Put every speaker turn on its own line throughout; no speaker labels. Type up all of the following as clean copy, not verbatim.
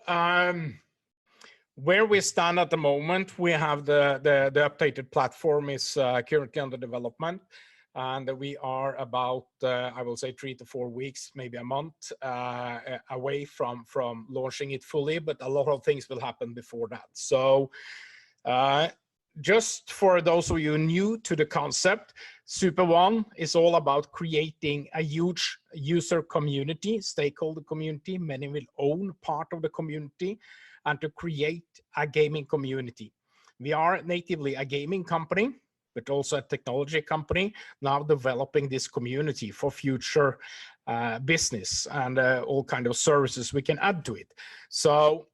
Where we stand at the moment, we have the updated platform is currently under development, and we are about, I will say 3 to 4 weeks, maybe a month away from launching it fully, but a lot of things will happen before that. So just for those of you new to the concept, SuperOne is all about creating a huge user community, stakeholder community. Many will own part of the community, and to create a gaming community. We are natively a gaming company, but also a technology company, now developing this community for future business and all kind of services we can add to it. So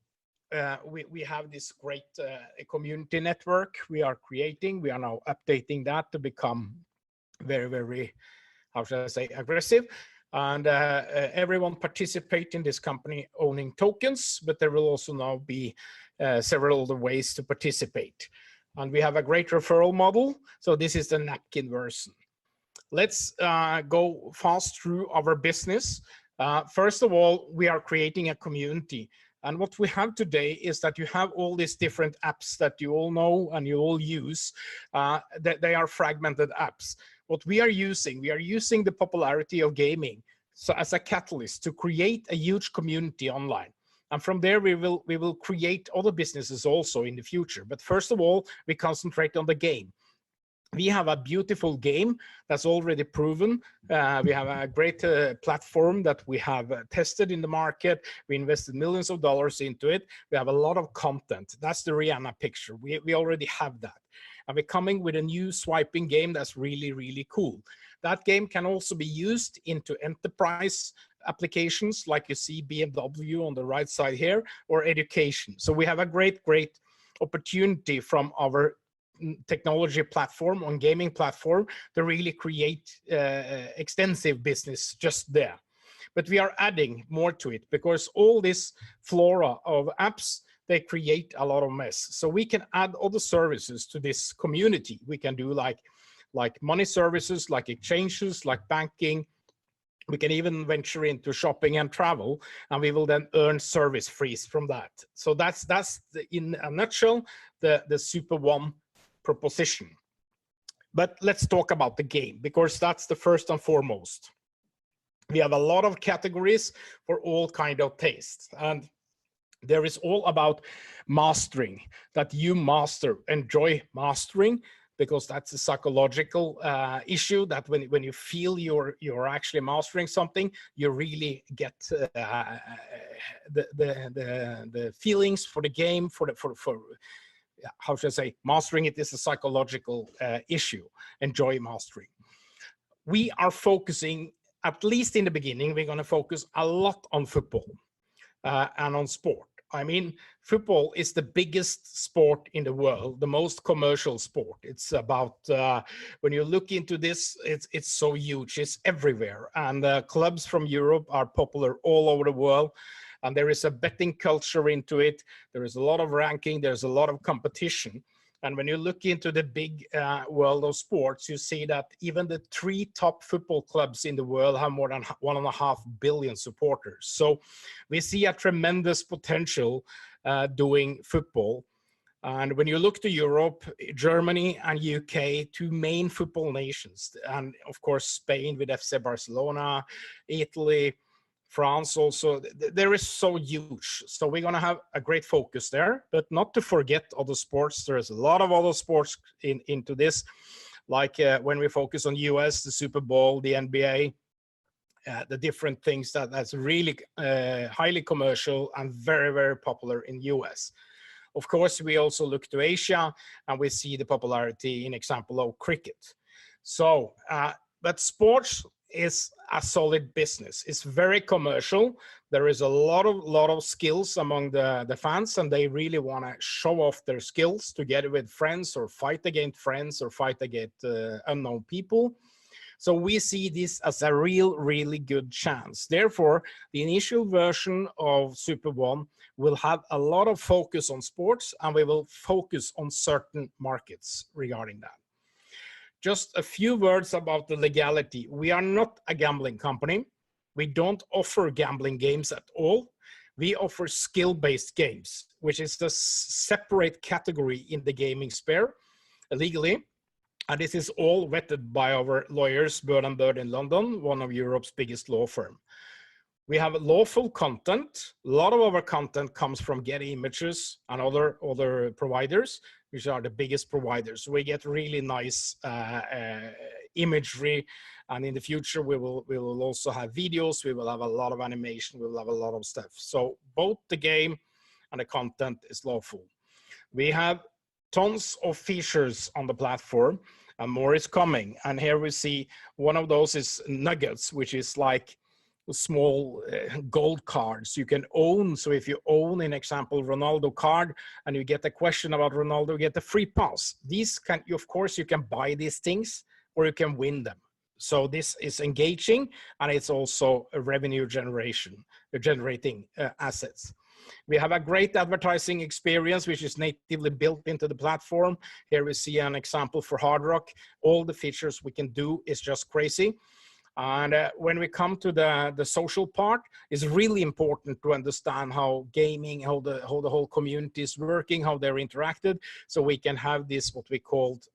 we have this great community network we are creating. We are now updating that to become very, very, how should I say, aggressive. And everyone participate in this company owning tokens, but there will also now be several other ways to participate. And we have a great referral model. So this is the napkin version. Let's go fast through our business. First of all, we are creating a community. And what we have today is that you have all these different apps that you all know and you all use. That they are fragmented apps. What we are using the popularity of gaming so as a catalyst to create a huge community online. And from there, we will create other businesses also in the future. But first of all, we concentrate on the game. We have a beautiful game that's already proven. We have a great platform that we have tested in the market. We invested millions of dollars into it. We have a lot of content. That's the Rihanna picture. We already have that. And we're coming with a new swiping game that's really, really cool. That game can also be used into enterprise applications, like you see BMW on the right side here, or education. So we have a great opportunity from our technology platform on gaming platform to really create extensive business just there. But we are adding more to it because all this flora of apps, they create a lot of mess. So we can add other services to this community. We can do like money services, like exchanges, like banking. We can even venture into shopping and travel, and we will then earn service fees from that. So that's in a nutshell, the SuperOne proposition. But let's talk about the game, because that's the first and foremost. We have a lot of categories for all kind of tastes, and there is all about mastering, that you enjoy mastering, because that's a psychological issue, that when you feel you're actually mastering something, you really get the feelings for the game, for how should I say, mastering it is a psychological issue. Enjoy mastering. We are focusing, at least in the beginning, we're going to focus a lot on football and on sport. I mean, football is the biggest sport in the world, the most commercial sport. It's about, when you look into this, it's so huge, it's everywhere. And clubs from Europe are popular all over the world. And there is a betting culture into it. There is a lot of ranking, there's a lot of competition. And when you look into the big world of sports, you see that even the 3 top football clubs in the world have more than 1.5 billion supporters. So we see a tremendous potential doing football. And when you look to Europe, Germany and UK, 2 main football nations, and of course Spain with FC Barcelona, Italy, France also, there is so huge. So we're going to have a great focus there, but not to forget other sports. There's a lot of other sports into this, like when we focus on US, the Super Bowl, the NBA, the different things that's really highly commercial and very, very popular in US. Of course, we also look to Asia, and we see the popularity in example of cricket. So, but sports is a solid business. It's very commercial. There is a lot of skills among the fans, and they really want to show off their skills together with friends, or fight against friends, or fight against unknown people. So we see this as a really good chance. Therefore, the initial version of SuperOne will have a lot of focus on sports, and we will focus on certain markets regarding that. Just a few words about the legality. We are not a gambling company. We don't offer gambling games at all. We offer skill-based games, which is a separate category in the gaming sphere legally. And this is all vetted by our lawyers, Bird & Bird in London, one of Europe's biggest law firm. We have lawful content. A lot of our content comes from Getty Images and other providers, which are the biggest providers. We get really nice imagery, and in the future we will also have videos. We will have a lot of animation. We will have a lot of stuff. So both the game and the content is lawful. We have tons of features on the platform, and more is coming. And here we see one of those is nuggets, which is like small gold cards you can own. So if you own, in example, Ronaldo card, and you get a question about Ronaldo, you get a free pass. These can, of course, you can buy these things or you can win them. So this is engaging, and it's also a revenue generating assets. We have a great advertising experience, which is natively built into the platform. Here we see an example for Hard Rock. All the features we can do is just crazy. And when we come to the social part, it's really important to understand how gaming, how the whole community is working, how they're interacted, so we can have this, what we called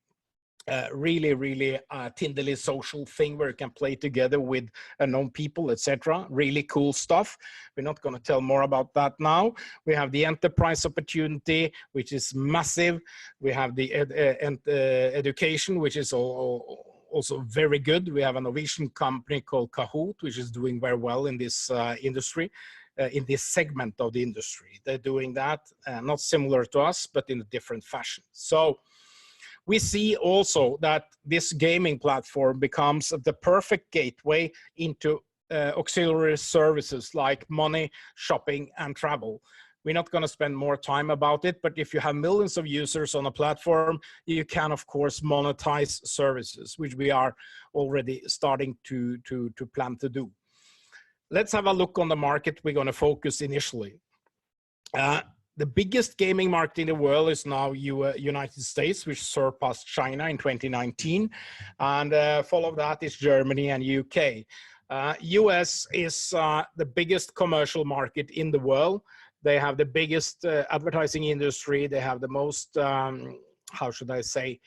really Tinderly social thing where you can play together with unknown people, etc. Really cool stuff. We're not going to tell more about that now. We have the enterprise opportunity, which is massive. We have the education, which is also very good. We have a Norwegian company called Kahoot, which is doing very well in this industry, in this segment of the industry. They're doing that, not similar to us, but in a different fashion. So we see also that this gaming platform becomes the perfect gateway into auxiliary services like money, shopping, and travel. We're not going to spend more time about it, but if you have millions of users on a platform, you can, of course, monetize services, which we are already starting to plan to do. Let's have a look on the market we're going to focus initially. The biggest gaming market in the world is now United States, which surpassed China in 2019. And followed that is Germany and UK. US is the biggest commercial market in the world. They have the biggest advertising industry. They have the most, how should I say,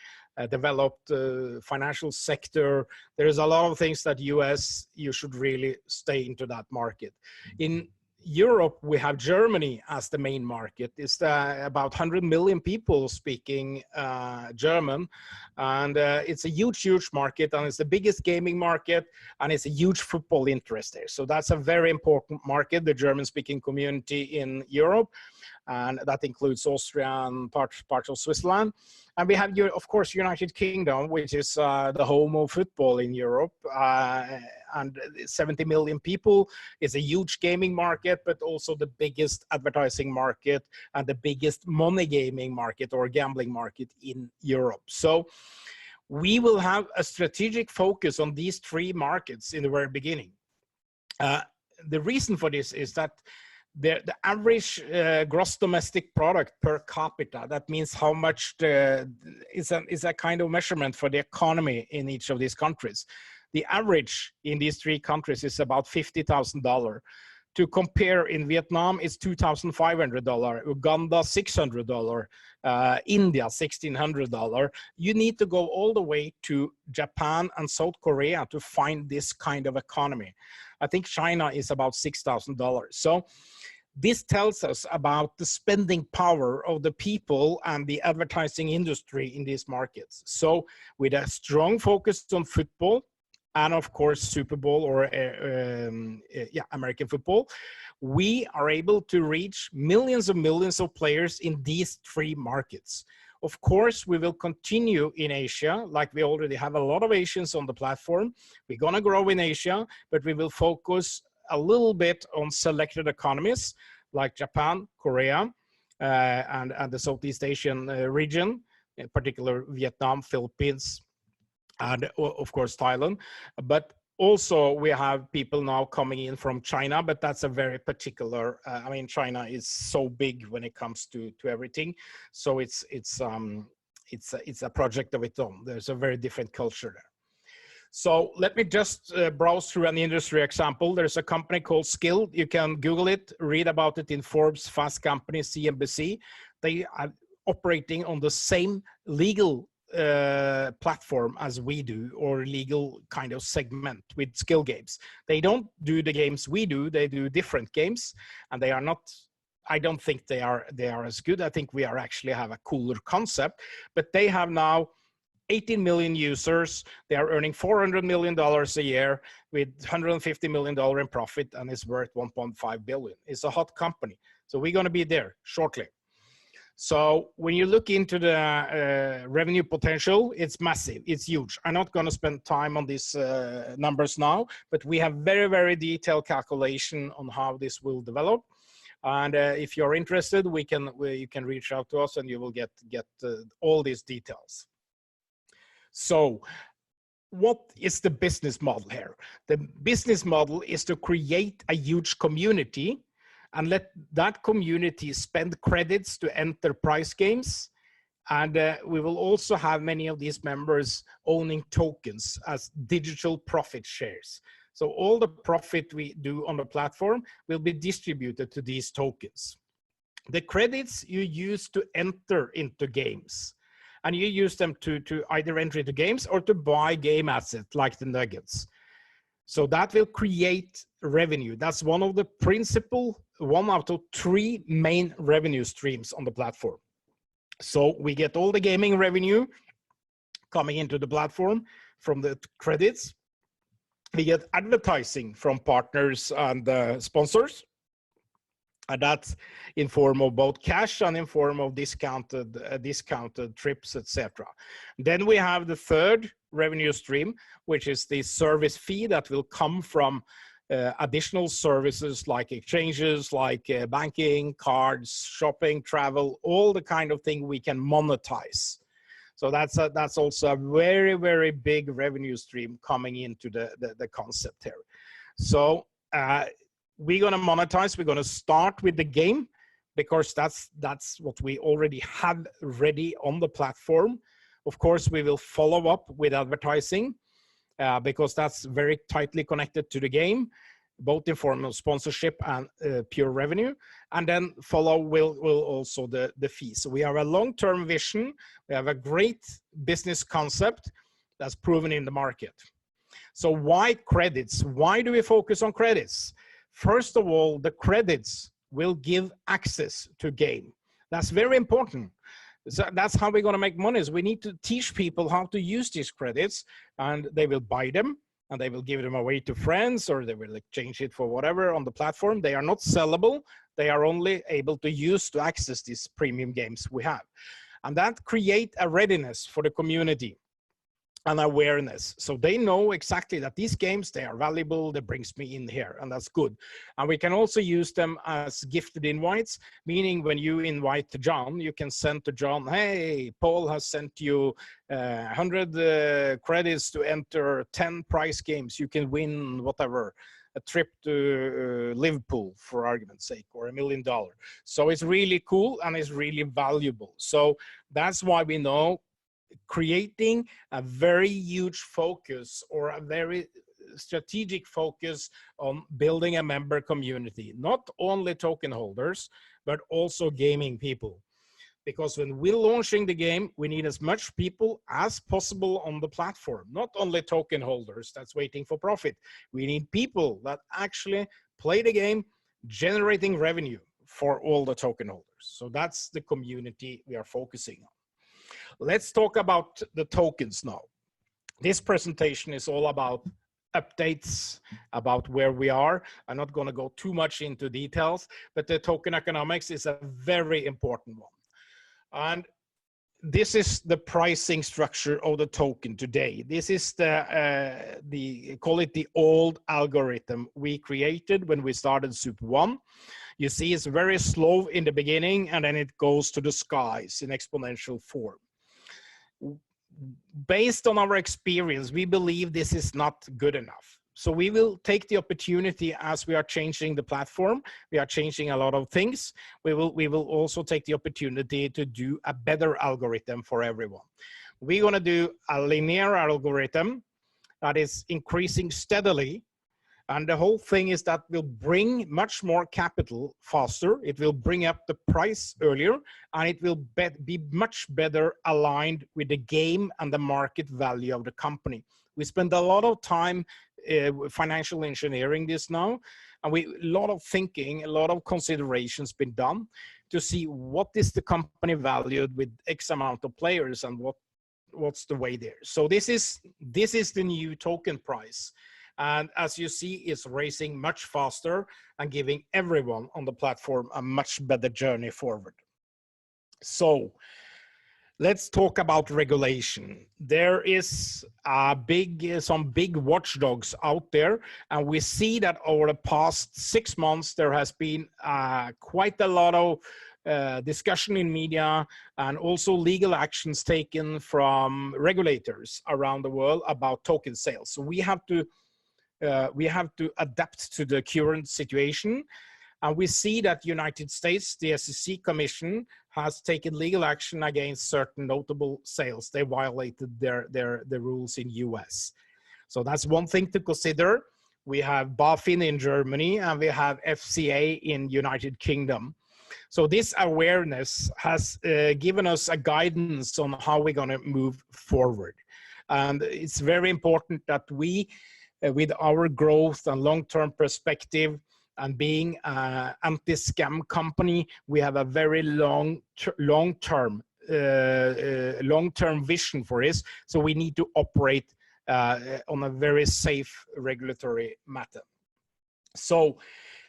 developed financial sector. There's a lot of things that US, you should really stay into that market. In Europe, we have Germany as the main market. It's about 100 million people speaking German, and it's a huge market, and it's the biggest gaming market, and it's a huge football interest there. So that's a very important market, the German-speaking community in Europe, and that includes Austria and parts of Switzerland. And we have, of course, United Kingdom, which is the home of football in Europe, and 70 million people. Is a huge gaming market, but also the biggest advertising market and the biggest money gaming market or gambling market in Europe. So we will have a strategic focus on these three markets in the very beginning. The reason for this is that the average gross domestic product per capita, that means how much is a kind of measurement for the economy in each of these countries. The average in these three countries is about $50,000. To compare, in Vietnam, it's $2,500, Uganda, $600, India, $1,600. You need to go all the way to Japan and South Korea to find this kind of economy. I think China is about $6,000. So this tells us about the spending power of the people and the advertising industry in these markets. So with a strong focus on football, and of course Super Bowl or American football, we are able to reach millions of players in these three markets. Of course, we will continue in Asia, like we already have a lot of Asians on the platform. We're going to grow in Asia, but we will focus a little bit on selected economies like Japan, Korea, and the Southeast Asian region, in particular Vietnam, Philippines, and of course Thailand. But also we have people now coming in from China, but that's a very particular, I mean, China is so big when it comes to everything. So it's a project of its own. There's a very different culture there. So let me just browse through an industry example. There's a company called Skill. You can Google it, read about it in Forbes, Fast Company, CNBC. They are operating on the same legal platform as we do, or legal kind of segment with skill games. They don't do the games we do. They do different games, and they are not, I don't think they are as good. I think we are actually have a cooler concept, but they have now 18 million users. They are earning $400 million a year with $150 million in profit, and it's worth 1.5 billion. It's a hot company. So we're going to be there shortly. So when you look into the revenue potential, it's massive, it's huge. I'm not going to spend time on these numbers now, but we have very, very detailed calculation on how this will develop. And if you're interested, you can reach out to us and you will get all these details. So what is the business model here? The business model is to create a huge community and let that community spend credits to enter prize games. And we will also have many of these members owning tokens as digital profit shares. So all the profit we do on the platform will be distributed to these tokens. The credits you use to enter into games, and you use them to either enter into games or to buy game assets like the nuggets. So that will create revenue. That's one of the one out of three main revenue streams on the platform. So we get all the gaming revenue coming into the platform from the credits. We get advertising from partners and sponsors. And that's in form of both cash and in form of discounted trips, etc. Then we have the third revenue stream, which is the service fee that will come from additional services like exchanges, like banking, cards, shopping, travel, all the kind of thing we can monetize. So that's also a very, very big revenue stream coming into the concept here. So we're going to monetize. We're going to start with the game because that's what we already have ready on the platform. Of course, we will follow up with advertising because that's very tightly connected to the game, both in form of sponsorship and pure revenue. And then follow will also the fee. So we have a long-term vision. We have a great business concept that's proven in the market. So why credits? Why do we focus on credits? First of all, the credits will give access to game. That's very important. So that's how we're going to make money. Is we need to teach people how to use these credits, and they will buy them and they will give them away to friends, or they will exchange it for whatever on the platform. They are not sellable. They are only able to use to access these premium games we have. And that creates a readiness for the community and awareness. So they know exactly that these games, they are valuable, that brings me in here, and that's good. And we can also use them as gifted invites, meaning when you invite John, you can send to John, hey, Paul has sent you 100 credits to enter 10 prize games. You can win whatever, a trip to Liverpool, for argument's sake, or $1 million. So it's really cool and it's really valuable. So that's why we know creating a very huge focus, or a very strategic focus on building a member community, not only token holders, but also gaming people. Because when we're launching the game, we need as much people as possible on the platform, not only token holders that's waiting for profit. We need people that actually play the game, generating revenue for all the token holders. So that's the community we are focusing on. Let's talk about the tokens now. This presentation is all about updates, about where we are. I'm not going to go too much into details, but the token economics is a very important one. And this is the pricing structure of the token today. This is call it the old algorithm we created when we started SuperOne. You see it's very slow in the beginning, and then it goes to the skies in exponential form. Based on our experience, we believe this is not good enough. So we will take the opportunity as we are changing the platform. We are changing a lot of things. We will also take the opportunity to do a better algorithm for everyone. We're going to do a linear algorithm that is increasing steadily. And the whole thing is that will bring much more capital faster. It will bring up the price earlier, and it will be much better aligned with the game and the market value of the company. We spend a lot of time financial engineering this now, and a lot of thinking, a lot of considerations been done to see what is the company valued with X amount of players and what's the way there. So this is the new token price. And as you see, it's racing much faster and giving everyone on the platform a much better journey forward. So let's talk about regulation. There is some big watchdogs out there, and we see that over the past 6 months, there has been quite a lot of discussion in media and also legal actions taken from regulators around the world about token sales. So we have to adapt to the current situation. And we see that United States, the SEC Commission, has taken legal action against certain notable sales. They violated the rules in US. So that's one thing to consider. We have BaFin in Germany, and we have FCA in United Kingdom. So this awareness has given us a guidance on how we're going to move forward. And it's very important that we, with our growth and long-term perspective and being an anti-scam company, we have a very long-term vision for this. So we need to operate on a very safe regulatory matter. So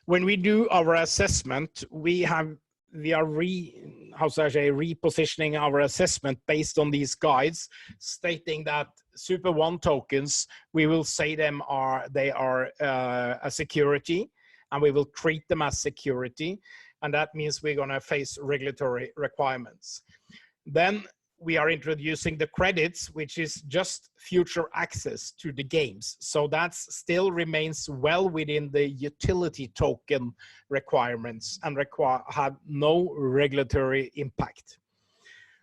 when we do our assessment, we are repositioning our assessment based on these guides, stating that SuperOne tokens, we will say they are a security, and we will treat them as security, and that means we're going to face regulatory requirements. Then we are introducing the credits, which is just future access to the games. So that still remains well within the utility token requirements and have no regulatory impact.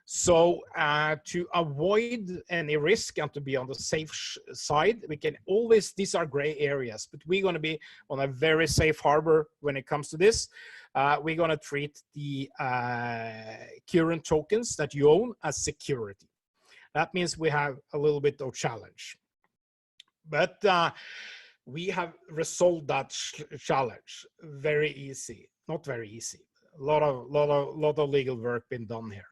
So to avoid any risk and to be on the safe side, we can always, these are gray areas, but we're going to be on a very safe harbor when it comes to this. We're going to treat the current tokens that you own as security. That means we have a little bit of challenge. But we have resolved that challenge very easy, not very easy. A lot of legal work been done here.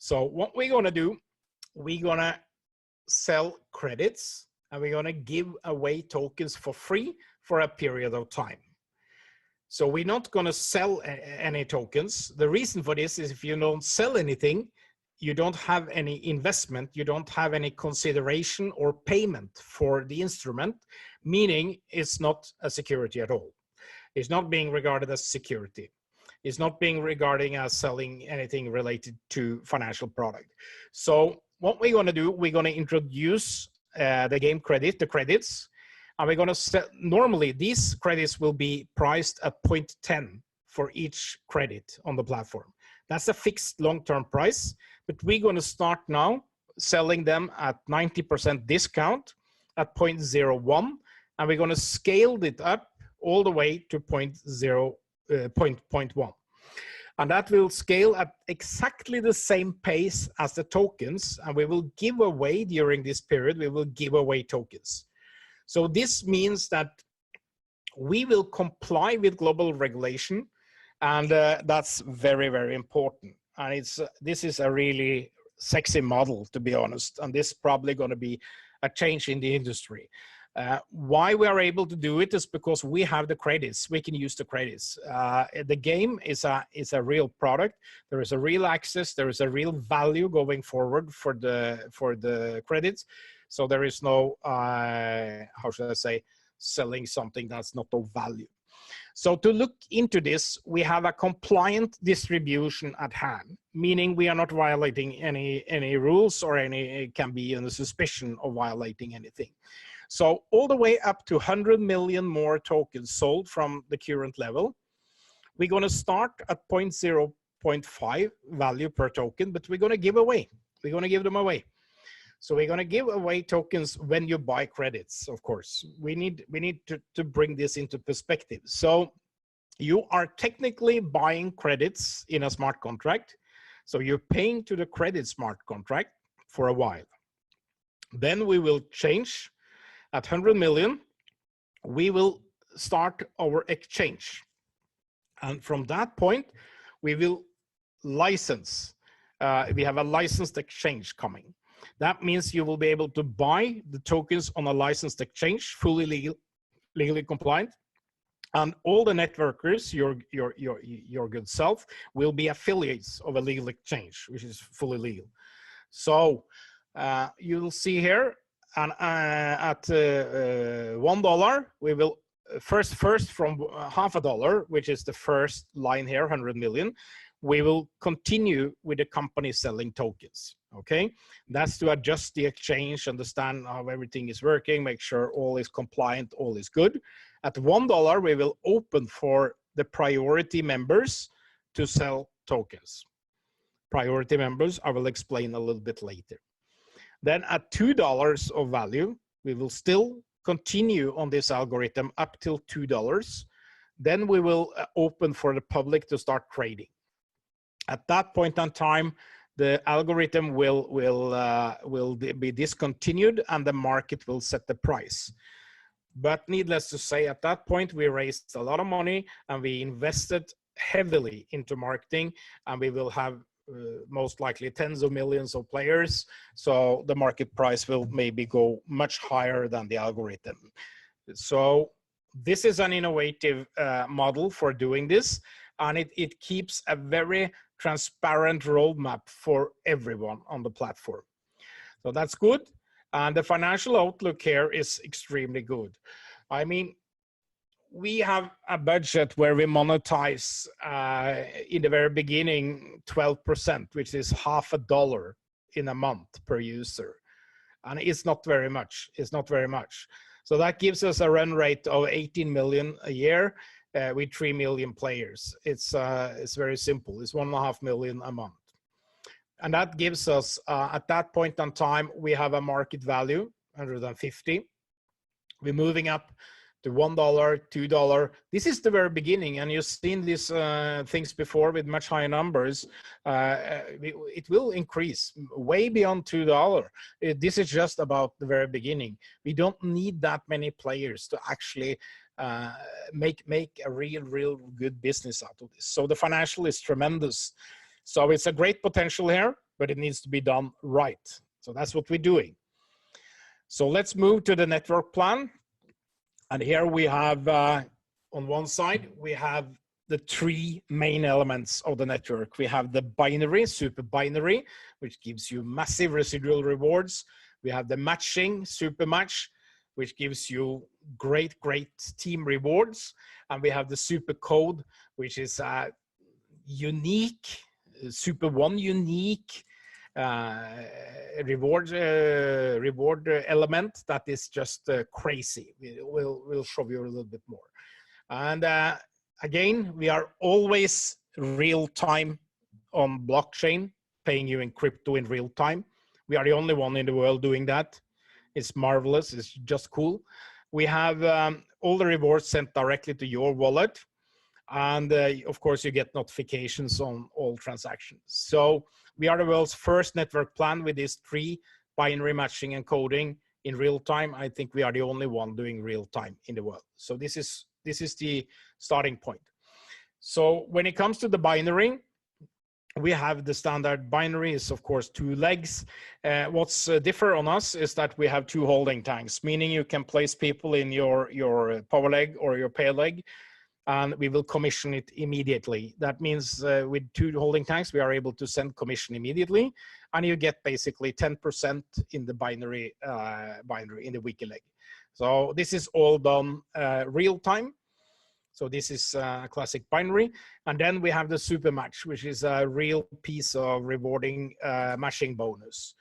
So what we're going to do, we're going to sell credits, and we're going to give away tokens for free for a period of time. So we're not going to sell any tokens. The reason for this is if you don't sell anything, you don't have any investment, you don't have any consideration or payment for the instrument, meaning it's not a security at all. It's not being regarded as security. It's not being regarded as selling anything related to financial product. So what we're going to do, we're going to introduce the game credit, the credits, and we're going to sell. Normally, these credits will be priced at 0.10 for each credit on the platform. That's a fixed long-term price, but we're going to start now selling them at 90% discount at 0.01, and we're going to scale it up all the way to 0.1. And that will scale at exactly the same pace as the tokens, and we will give away during this period, we will give away tokens. So this means that we will comply with global regulation, and that's very, very important. And this is a really sexy model, to be honest, and this is probably going to be a change in the industry. Why we are able to do it is because we have the credits. We can use the credits. The game is a real product. There is a real access. There is a real value going forward for the credits. So there is no how should I say, selling something that's not of value. So to look into this, we have a compliant distribution at hand, meaning we are not violating any rules or can be in a suspicion of violating anything. So all the way up to 100 million more tokens sold from the current level. We're going to start at 0.5 value per token, but we're going to give away. We're going to give them away. So we're going to give away tokens when you buy credits, of course. We need to bring this into perspective. So you are technically buying credits in a smart contract. So you're paying to the credit smart contract for a while. Then we will change at 100 million. We will start our exchange. And from that point, we will license. We have a licensed exchange coming. That means you will be able to buy the tokens on a licensed exchange, fully legally compliant. And all the networkers, your good self, will be affiliates of a legal exchange, which is fully legal. So you'll see here, and at $1, we will first from $0.50, which is the first line here, 100 million. We will continue with the company selling tokens. Okay, that's to adjust the exchange, understand how everything is working, make sure all is compliant, all is good. At $1, we will open for the priority members to sell tokens. Priority members, I will explain a little bit later. Then at $2 of value, we will still continue on this algorithm up till $2. Then we will open for the public to start trading. At that point in time, the algorithm will be discontinued and the market will set the price. But needless to say, at that point, we raised a lot of money and we invested heavily into marketing, and we will have most likely tens of millions of players. So the market price will maybe go much higher than the algorithm. So this is an innovative model for doing this, and it keeps a very transparent roadmap for everyone on the platform. So that's good. And the financial outlook here is extremely good. I mean, we have a budget where we monetize in the very beginning 12%, which is $0.50 in a month per user. And it's not very much. It's not very much. So that gives us a run rate of 18 million a year with 3 million players. It's very simple. It's 1.5 million a month. And that gives us, at that point in time, we have a market value, 150. We're moving up to $1, $2. This is the very beginning, and you've seen these things before with much higher numbers. It will increase way beyond $2. This is just about the very beginning. We don't need that many players to actually make a real good business out of this. So the financial is tremendous. So it's a great potential here, but it needs to be done right. So that's what we're doing. So let's move to the network plan. And here we have, on one side, we have the 3 main elements of the network. We have the binary, super binary, which gives you massive residual rewards. We have the matching, super match, which gives you great team rewards. And we have the SuperCode, which is a unique, SuperOne unique reward element that is just crazy. We'll show you a little bit more. And again, we are always real time on blockchain, paying you in crypto in real time. We are the only one in the world doing that. It's marvelous. It's just cool. We have all the rewards sent directly to your wallet. And of course, you get notifications on all transactions. So we are the world's first network plan with these 3 binary matching and coding in real time. I think we are the only one doing real time in the world. So this is the starting point. So when it comes to the binary, we have the standard binary is of course 2 legs. What's different on us is that we have 2 holding tanks, meaning you can place people in your power leg or your pay leg, and we will commission it immediately. That means with 2 holding tanks, we are able to send commission immediately, and you get basically 10% in the binary, in the wiki leg. So this is all done real time. So this is a classic binary. And then we have the super match, which is a real piece of rewarding matching bonus.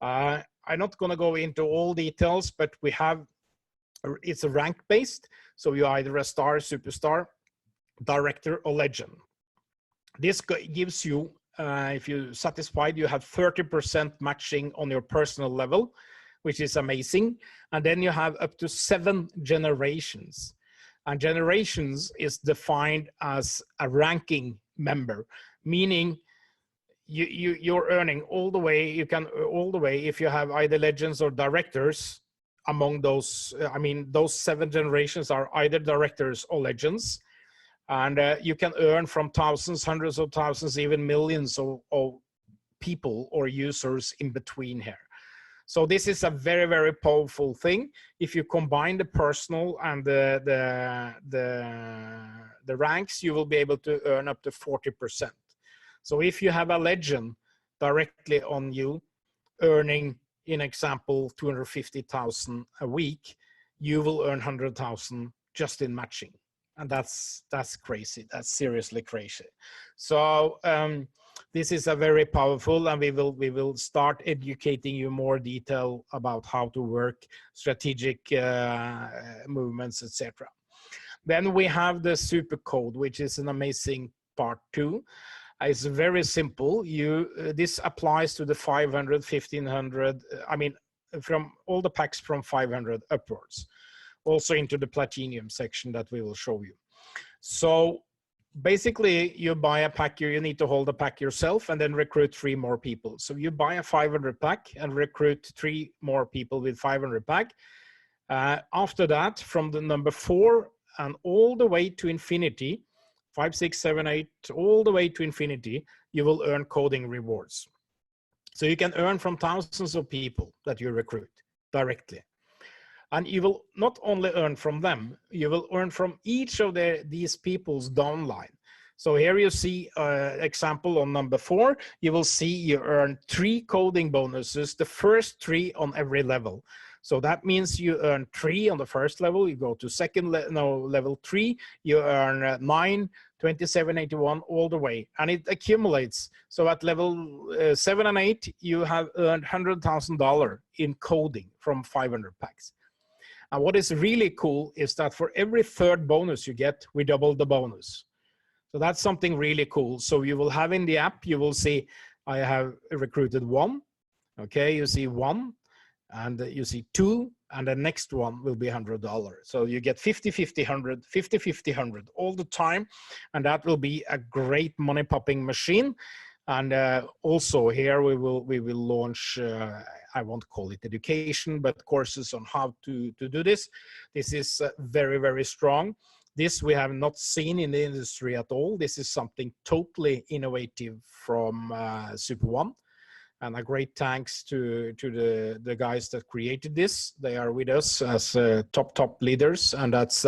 I'm not gonna go into all details, but we have, it's a rank based. So you're either a star, superstar, director, or legend. This gives you if you're satisfied, you have 30% matching on your personal level, which is amazing. And then you have up to 7 generations. And generations is defined as a ranking member, meaning you're earning all the way, you can all the way if you have either legends or directors among those. I mean, those 7 generations are either directors or legends. And you can earn from thousands, hundreds of thousands, even millions of people or users in between here. So this is a very, very powerful thing. If you combine the personal and the ranks, you will be able to earn up to 40%. So if you have a legend directly on you, earning, in example, 250,000 a week, you will earn 100,000 just in matching. And that's crazy. That's seriously crazy. So this is a very powerful, and we will start educating you more detail about how to work strategic movements, etc. Then we have the SuperCode, which is an amazing part too. It's very simple. This applies to the 500, 1500. I mean, from all the packs from 500 upwards. Also into the platinum section that we will show you. So basically you buy a pack, you need to hold a pack yourself and then recruit 3 more people. So you buy a 500 pack and recruit 3 more people with 500 pack. After that, from the number 4 and all the way to infinity, 5, 6, 7, 8, all the way to infinity, you will earn coding rewards. So you can earn from thousands of people that you recruit directly. And you will not only earn from them, you will earn from each of these people's downline. So here you see example on number 4, you will see you earn 3 coding bonuses, the first 3 on every level. So that means you earn 3 on the first level, you go to level 3, you earn 9, 27, 81, all the way, and it accumulates. So at level 7 and 8, you have earned $100,000 in coding from 500 packs. And what is really cool is that for every 3rd bonus you get, we double the bonus. So that's something really cool. So you will have in the app, you will see, I have recruited 1. Okay, you see 1, and you see 2, and the next one will be $100. So you get 50, 50, 100, 50, 50, 100 all the time. And that will be a great money popping machine. And also here we will launch, I won't call it education, but courses on how to do this. This is very, very strong. This we have not seen in the industry at all. This is something totally innovative from SuperOne. And a great thanks to the guys that created this. They are with us as top leaders, and that's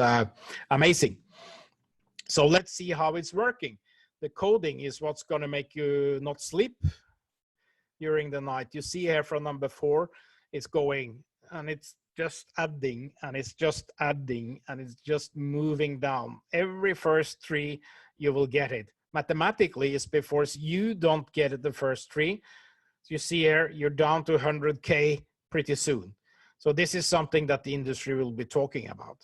amazing. So let's see how it's working. The coding is what's going to make you not sleep during the night. You see here from number 4, it's going and it's just adding and it's just adding and it's just moving down. Every first 3, you will get it. Mathematically, it's before you don't get it the first 3. So you see here, you're down to 100K pretty soon. So this is something that the industry will be talking about.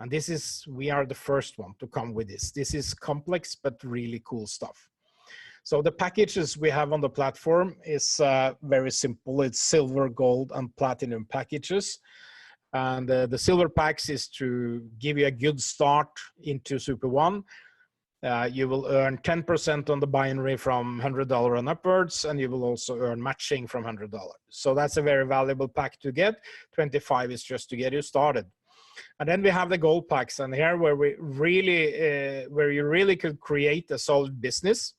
And this is, we are the first one to come with this. This is complex, but really cool stuff. So the packages we have on the platform is very simple. It's silver, gold, and platinum packages. And the silver packs is to give you a good start into SuperOne. You will earn 10% on the binary from $100 and upwards, and you will also earn matching from $100. So that's a very valuable pack to get. 25 is just to get you started. And then we have the gold packs, and here where we really, where you really could create a solid business,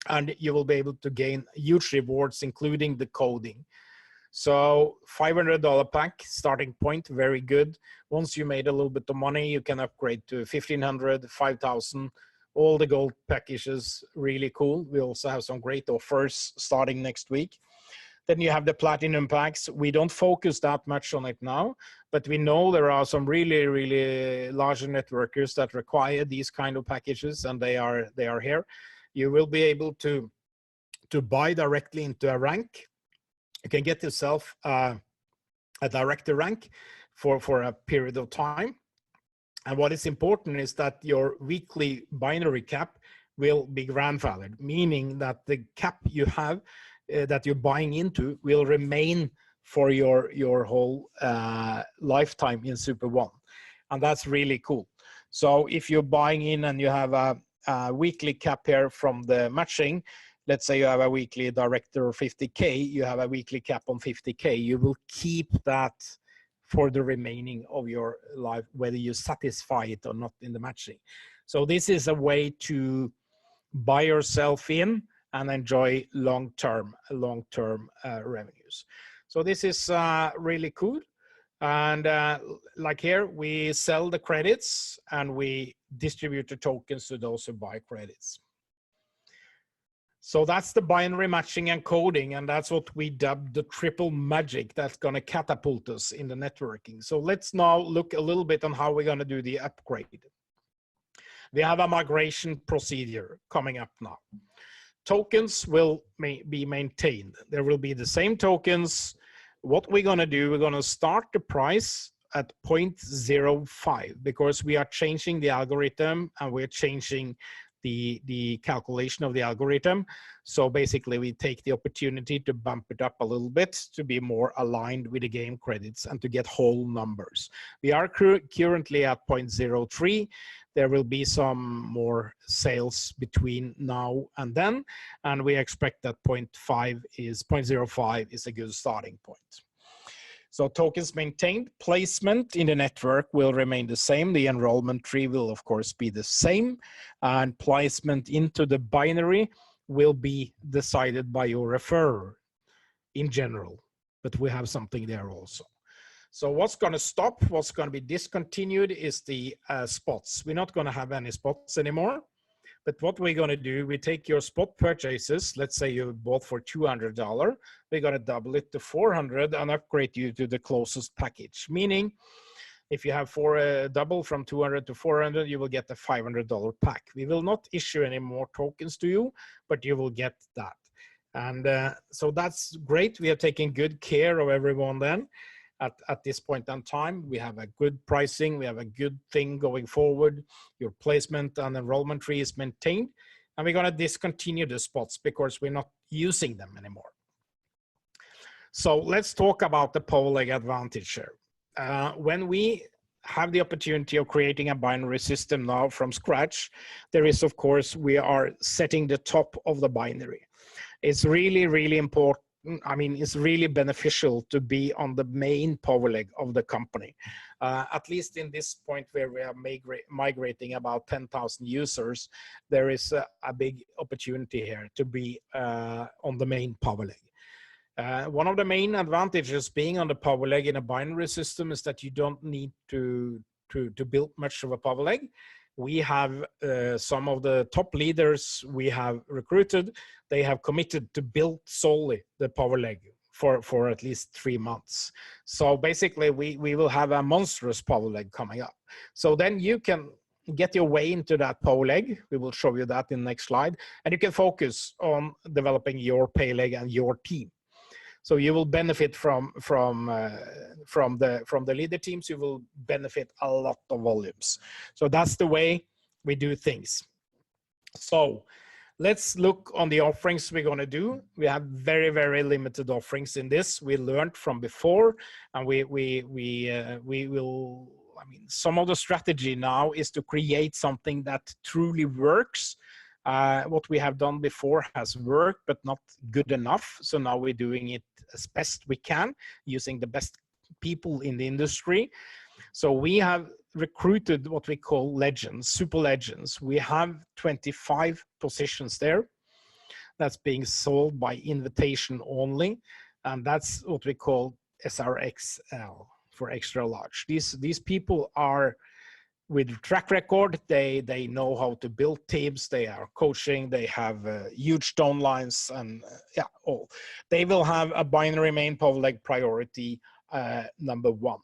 and you will be able to gain huge rewards, including the coding. So $500 pack starting point, very good. Once you made a little bit of money, you can upgrade to 1,500, 5,000. All the gold packages, really cool. We also have some great offers starting next week. Then you have the platinum packs. We don't focus that much on it now, but we know there are some really, really larger networkers that require these kind of packages, and they are here. You will be able to buy directly into a rank. You can get yourself a director rank for a period of time. And what is important is that your weekly binary cap will be grandfathered, meaning that the cap you have that you're buying into will remain for your whole lifetime in SuperOne. And that's really cool. So if you're buying in and you have a weekly cap here from the matching, let's say you have a weekly director of 50K, you have a weekly cap on 50K, you will keep that for the remaining of your life, whether you satisfy it or not in the matching. So this is a way to buy yourself in and enjoy long-term revenues. So this is really cool. And like here, we sell the credits and we distribute the tokens to those who buy credits. So that's the binary matching and coding, and that's what we dubbed the triple magic that's going to catapult us in the networking. So let's now look a little bit on how we're going to do the upgrade. We have a migration procedure coming up now. Tokens will be maintained. There will be the same tokens. What we're going to do, we're going to start the price at 0.05 because we are changing the algorithm and we're changing the calculation of the algorithm. So basically we take the opportunity to bump it up a little bit to be more aligned with the game credits and to get whole numbers. We are currently at 0.03. There will be some more sales between now and then, and we expect that 0.05 is a good starting point. So tokens maintained, placement in the network will remain the same. The enrollment tree will of course be the same, and placement into the binary will be decided by your referrer in general, but we have something there also. So what's going to stop, what's going to be discontinued is the spots. We're not going to have any spots anymore. But what we're going to do, we take your spot purchases. Let's say you bought for $200. We're going to double it to 400 and upgrade you to the closest package. Meaning, if you have double from 200 to 400, you will get a $500 pack. We will not issue any more tokens to you, but you will get that. And so that's great. We are taking good care of everyone then. At this point in time, we have a good pricing, we have a good thing going forward. Your placement and enrollment tree is maintained, and we're going to discontinue the spots because we're not using them anymore. So let's talk about the power-leg advantage here. When we have the opportunity of creating a binary system now from scratch, there is, of course, we are setting the top of the binary. It's really, really important. I mean, it's really beneficial to be on the main power leg of the company. At least in this point where we are migrating about 10,000 users, there is a big opportunity here to be on the main power leg. One of the main advantages being on the power leg in a binary system is that you don't need to build much of a power leg. We have some of the top leaders we have recruited. They have committed to build solely the power leg for at least 3 months. So basically we will have a monstrous power leg coming up. So then you can get your way into that power leg. We will show you that in the next slide. And you can focus on developing your pay leg and your team. So you will benefit from the leader teams. You will benefit a lot of volumes. So that's the way we do things. So let's look on the offerings we're going to do. We have very, very limited offerings in this. We learned from before, and we will. I mean, some of the strategy now is to create something that truly works. What we have done before has worked, but not good enough. So now we're doing it as best we can, using the best people in the industry. So we have recruited what we call legends, super legends. We have 25 positions there. That's being sold by invitation only. And that's what we call SRXL for extra large. These people are with track record. They know how to build teams. They are coaching. They have huge downlines, and yeah, all. They will have a binary main power leg priority #1.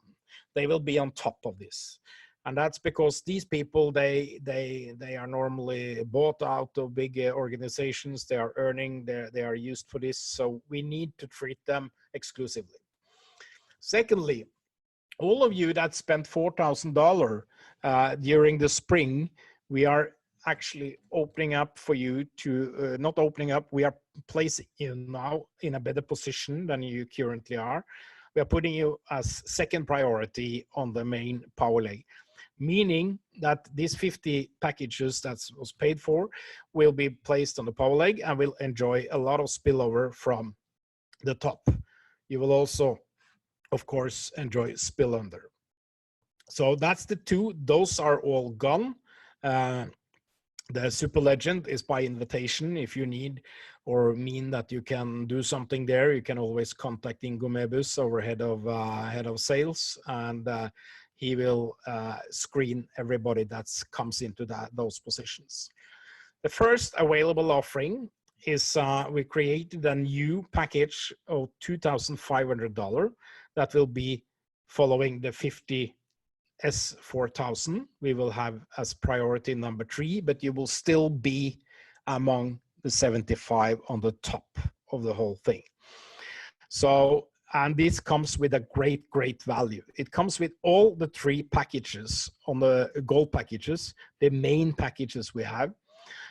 They will be on top of this, and that's because these people they are normally bought out of big organizations. They are earning. They are used for this. So we need to treat them exclusively. Secondly, all of you that spent $4,000 during the spring, we are actually opening up for you to, not opening up, we are placing you now in a better position than you currently are. We are putting you as second priority on the main power leg, meaning that these 50 packages that was paid for will be placed on the power leg and will enjoy a lot of spillover from the top. You will also, of course, enjoy spill under. So that's the two. Those are all gone. The Super Legend is by invitation. If you need or mean that you can do something there, you can always contact Ingo Mebus, our head of sales, and he will screen everybody that comes into those positions. The first available offering is we created a new package of $2,500 that will be following the 50 S4000. We will have as priority number 3, but you will still be among the 75 on the top of the whole thing. So, and this comes with a great value. It comes with all the 3 packages on the gold packages, the main packages we have.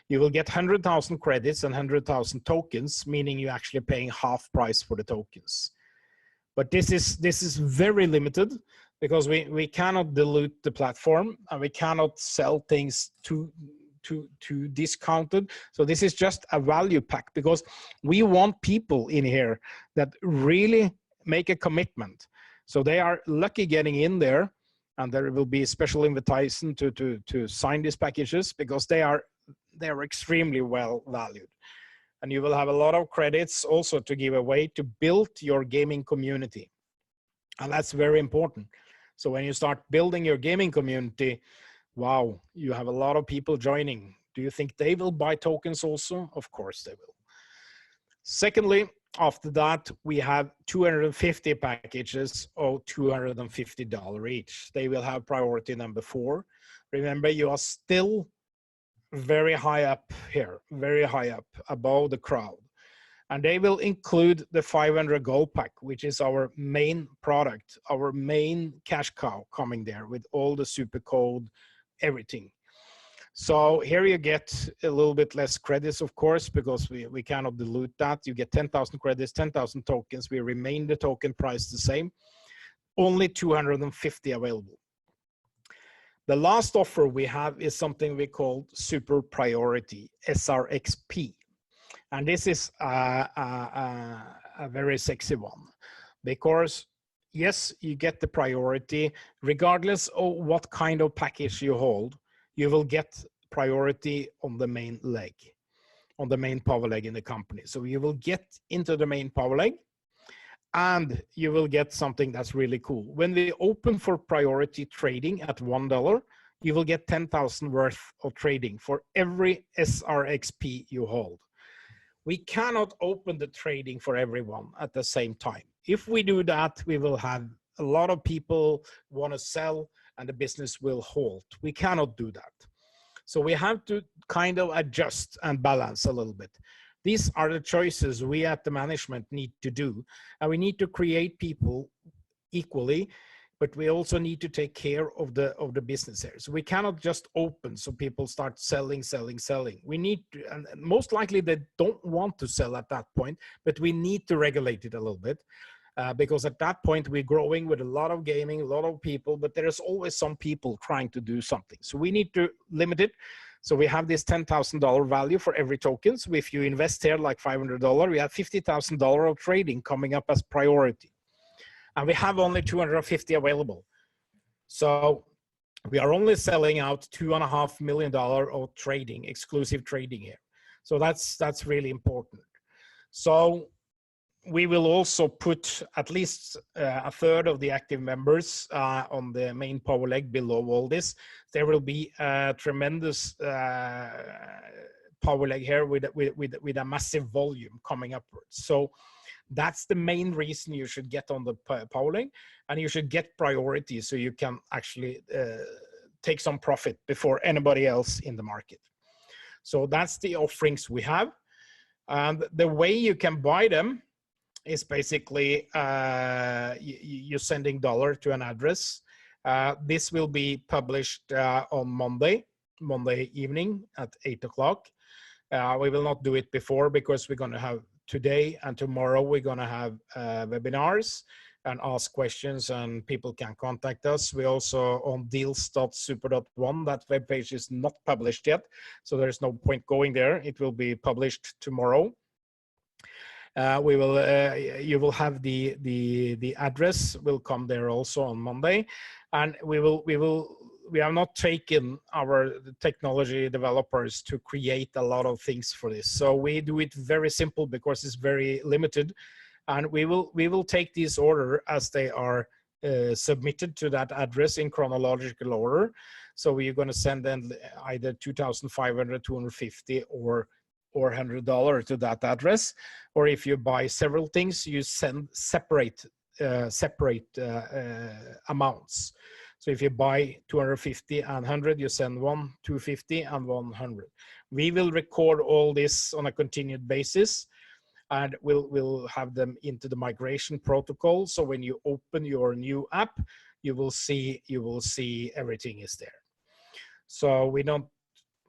You will get 100,000 credits and 100,000 tokens, meaning you're actually paying half price for the tokens. But this is very limited because we cannot dilute the platform and we cannot sell things too discounted. So this is just a value pack because we want people in here that really make a commitment. So they are lucky getting in there, and there will be a special invitation to sign these packages because they are extremely well valued. And you will have a lot of credits also to give away to build your gaming community. And that's very important. So when you start building your gaming community, wow, you have a lot of people joining. Do you think they will buy tokens also? Of course they will. Secondly, after that, we have 250 packages of $250 each. They will have priority number 4. Remember, you are still very high up here, very high up above the crowd. And they will include the 500 gold pack, which is our main product, our main cash cow coming there with all the SuperCode, everything. So here you get a little bit less credits, of course, because we cannot dilute that. You get 10,000 credits, 10,000 tokens. We remain the token price the same. Only 250 available. The last offer we have is something we call Super Priority, SRXP. And this is a very sexy one because, yes, you get the priority regardless of what kind of package you hold. You will get priority on the main leg, on the main power leg in the company. So you will get into the main power leg and you will get something that's really cool. When we open for priority trading at $1, you will get 10,000 worth of trading for every SRXP you hold. We cannot open the trading for everyone at the same time. If we do that, we will have a lot of people want to sell and the business will halt. We cannot do that. So we have to kind of adjust and balance a little bit. These are the choices we at the management need to do. And we need to create people equally, but we also need to take care of the business here. So we cannot just open so people start selling. We need to, and most likely they don't want to sell at that point, but we need to regulate it a little bit because at that point we're growing with a lot of gaming, a lot of people, but there is always some people trying to do something. So we need to limit it. So we have this $10,000 value for every token. So if you invest here like $500, we have $50,000 of trading coming up as priority. And we have only 250 available. So we are only selling out $2.5 million of trading, exclusive trading here. So that's really important. So we will also put at least a third of the active members on the main power leg below all this. There will be a tremendous power leg here with a massive volume coming upwards. So that's the main reason you should get on the power leg, and you should get priority so you can actually take some profit before anybody else in the market. So that's the offerings we have. And the way you can buy them is basically you're sending dollar to an address. This will be published on Monday. Monday evening at 8 o'clock. We will not do it before because we're going to have today and tomorrow, we're going to have webinars and ask questions, and people can contact us. We also on deals.super.one, that web page is not published yet, so there's no point going there. It will be published tomorrow. We will you will have the address will come there also on Monday, and we have not taken our technology developers to create a lot of things for this, so we do it very simple because it's very limited, and we will take this order as they are submitted to that address in chronological order. So we're going to send them either 2,500, 250, or $100 to that address, or if you buy several things, you send separate amounts. So if you buy 250 and 100, you send 250 and 100. We will record all this on a continued basis, and we'll have them into the migration protocol. So when you open your new app, you will see everything is there. So we don't.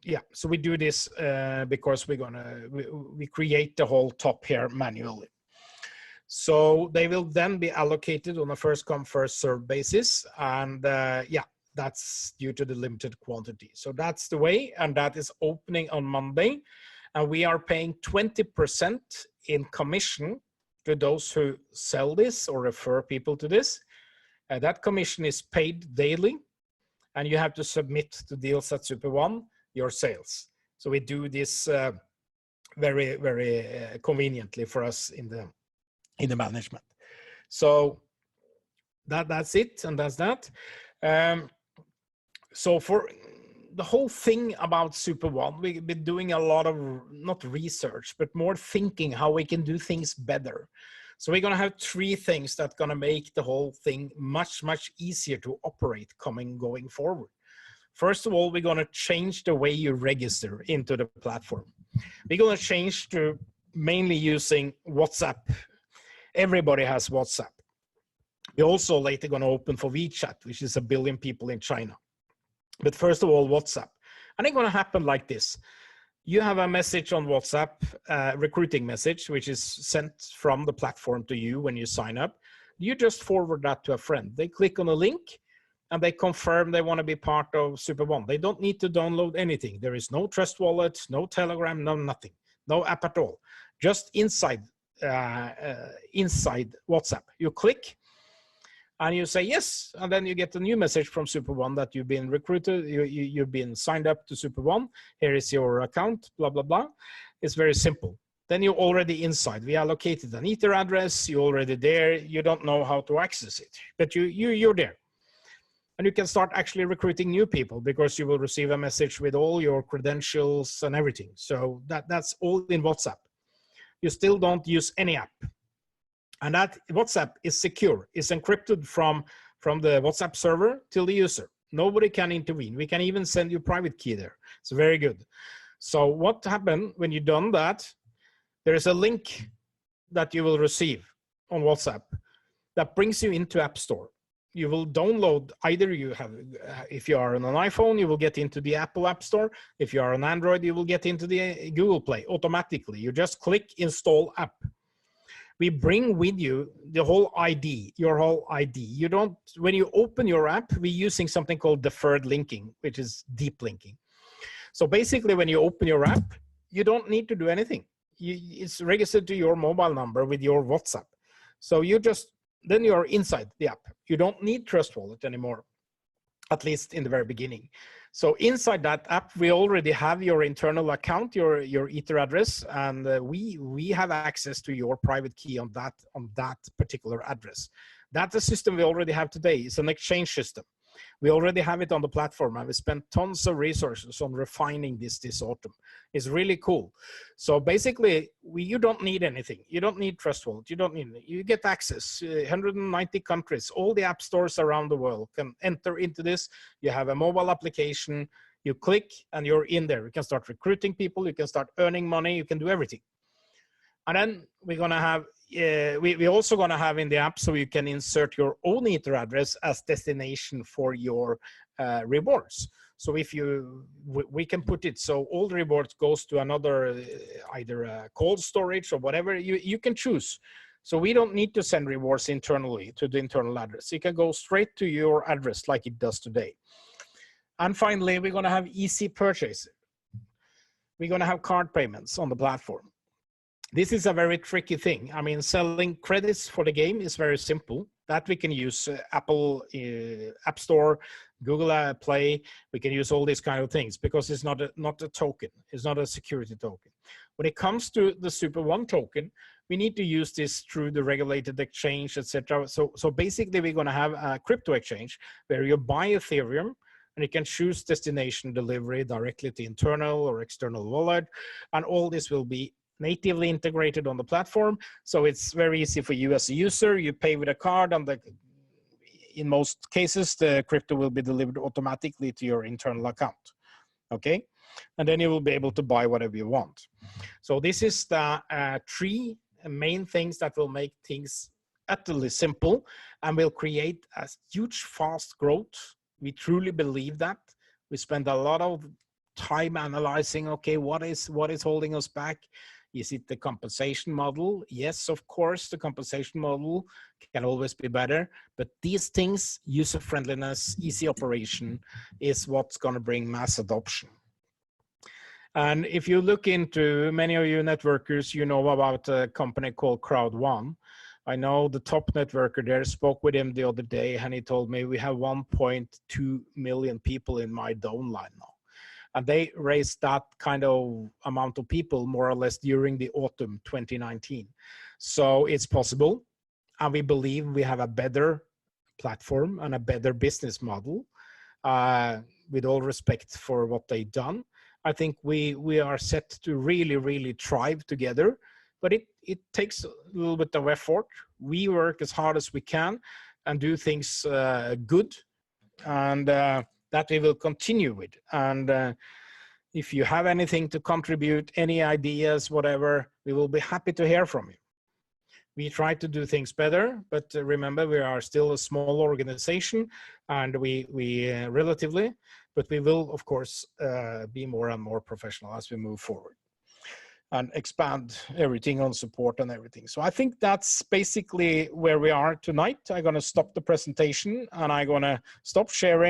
Yeah, so we do this because we create the whole top here manually. So they will then be allocated on a first come first served basis, and yeah, that's due to the limited quantity. So that's the way, and that is opening on Monday, and we are paying 20% in commission to those who sell this or refer people to this. That commission is paid daily, and you have to submit to Deals at SuperOne your sales. So we do this very, very conveniently for us in the management. So that's it, and that's that. So for the whole thing about SuperOne, we've been doing a lot of, not research, but more thinking how we can do things better. So we're going to have 3 things that are going to make the whole thing much, much easier to operate going forward. First of all, we're going to change the way you register into the platform. We're going to change to mainly using WhatsApp. Everybody has WhatsApp. We're also later going to open for WeChat, which is 1 billion people in China. But first of all, WhatsApp. And it's going to happen like this. You have a message on WhatsApp, recruiting message, which is sent from the platform to you when you sign up. You just forward that to a friend. They click on a link, and they confirm they want to be part of SuperOne. They don't need to download anything. There is no Trust Wallet, no Telegram, no nothing, no app at all. Just inside WhatsApp. You click, and you say yes, and then you get a new message from SuperOne that you've been recruited, you've been signed up to SuperOne. Here is your account, blah, blah, blah. It's very simple. Then you're already inside. We allocated an Ether address. You're already there. You don't know how to access it, but you're there. And you can start actually recruiting new people because you will receive a message with all your credentials and everything. So that's all in WhatsApp. You still don't use any app. And that WhatsApp is secure. It's encrypted from the WhatsApp server till the user. Nobody can intervene. We can even send you a private key there. It's very good. So what happened when you've done that? There is a link that you will receive on WhatsApp that brings you into App Store. You will download, either you have, if you are on an iPhone, you will get into the Apple App Store. If you are on Android, you will get into the Google Play automatically. You just click install app. We bring with you the whole ID, your whole ID. You don't, when you open your app, we're using something called deferred linking, which is deep linking. So basically when you open your app, you don't need to do anything. It's registered to your mobile number with your WhatsApp. So you just, then you're inside the app. You don't need Trust Wallet anymore, at least in the very beginning. So inside that app, we already have your internal account, your Ether address, and we have access to your private key on that particular address. That's a system we already have today. It's an exchange system. We already have it on the platform, and we spent tons of resources on refining this autumn. It's really cool. So basically, you don't need anything. You don't need Trust Wallet. You don't need it. You get access. 190 countries, all the app stores around the world can enter into this. You have a mobile application. You click, and you're in there. You can start recruiting people. You can start earning money. You can do everything. And then we're going to have we also going to have in the app so you can insert your own Ether address as destination for your rewards. So if we can put it so all the rewards goes to another either a cold storage or whatever you can choose. So we don't need to send rewards internally to the internal address. It can go straight to your address like it does today. And finally, we're going to have easy purchase. We're going to have card payments on the platform. This is a very tricky thing. I mean, selling credits for the game is very simple. That we can use Apple App Store, Google Play. We can use all these kind of things because it's not a token. It's not a security token. When it comes to the SuperOne token, we need to use this through the regulated exchange, etc. So basically, we're going to have a crypto exchange where you buy Ethereum and you can choose destination delivery directly to internal or external wallet, and all this will be natively integrated on the platform. So it's very easy for you as a user. You pay with a card, and in most cases, the crypto will be delivered automatically to your internal account. Okay, and then you will be able to buy whatever you want. So this is the three main things that will make things utterly simple and will create a huge, fast growth. We truly believe that. We spend a lot of time analyzing, okay, what is holding us back? Is it the compensation model? Yes, of course, the compensation model can always be better, but these things, user friendliness, easy operation, is what's going to bring mass adoption. And if you look into, many of you networkers, you know about a company called Crowd1. I know the top networker there, spoke with him the other day, and he told me we have 1.2 million people in my downline now. And they raised that kind of amount of people more or less during the autumn 2019. So it's possible. And we believe we have a better platform and a better business model. With all respect for what they've done, I think we are set to really, really thrive together. But it takes a little bit of effort. We work as hard as we can and do things good. And that we will continue with. And if you have anything to contribute, any ideas, whatever, we will be happy to hear from you. We try to do things better, but remember, we are still a small organization, and we relatively, but we will, of course, be more and more professional as we move forward and expand everything on support and everything. So I think that's basically where we are tonight. I'm going to stop the presentation and I'm going to stop sharing.